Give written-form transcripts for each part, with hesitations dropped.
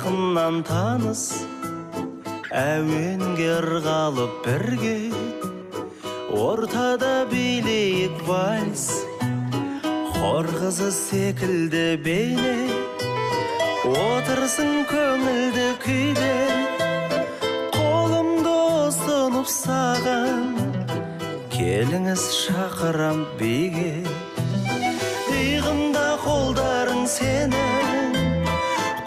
жақыннан таныс, әуенге ырғалып бірге, ортада билейік вальс, хор қызы секілді бейне, отырсын көңілді күйде, қолымды ұсынып саған, келіңіз шақырам биге. Иығымда қолдарың сенің,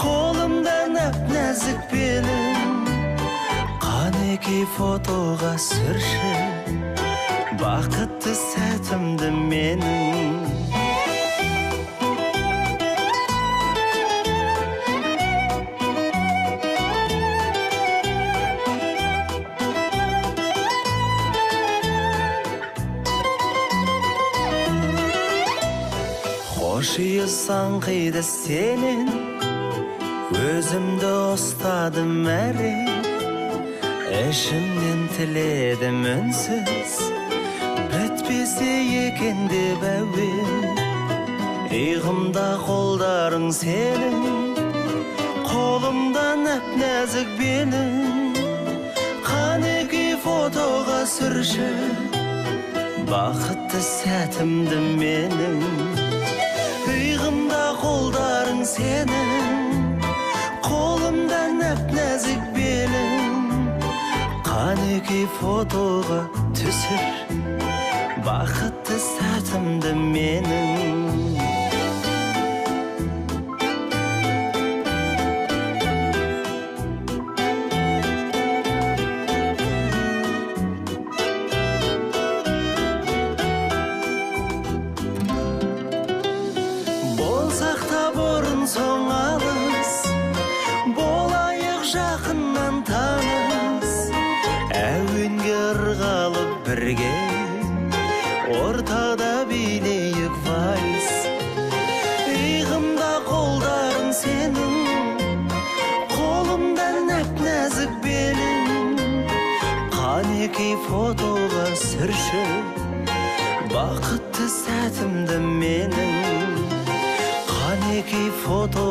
қолымда нәп-нәзік белің, қанекей фотоға сүрші бақытты сәтімді менің. Қошиыз аңқиды сенен, өзімді ұстадым әрең, ішімнен тіледім үнсіз, бітпесе екен деп әуен. Иығымда қолдарың сенің, қолымда нәп-нәзік белің, қанекей фотоға сүрші бақытты сәтімді менің. Иығымда қолдарың сенің, қолымда нәп-нәзік белің, қанекей фотоға түсір бақытты сәтімді менің. Болсақ та бұрын соң алыс, болайық жақыннан таныс, әуенге ырғалып бірге, ортада билейік вальс. Иығымда қолдарың сенің, қолымда нәп-нәзік белің, қанекей фотоға сүрші бақытты сәтімді менің. Қанекей фотоға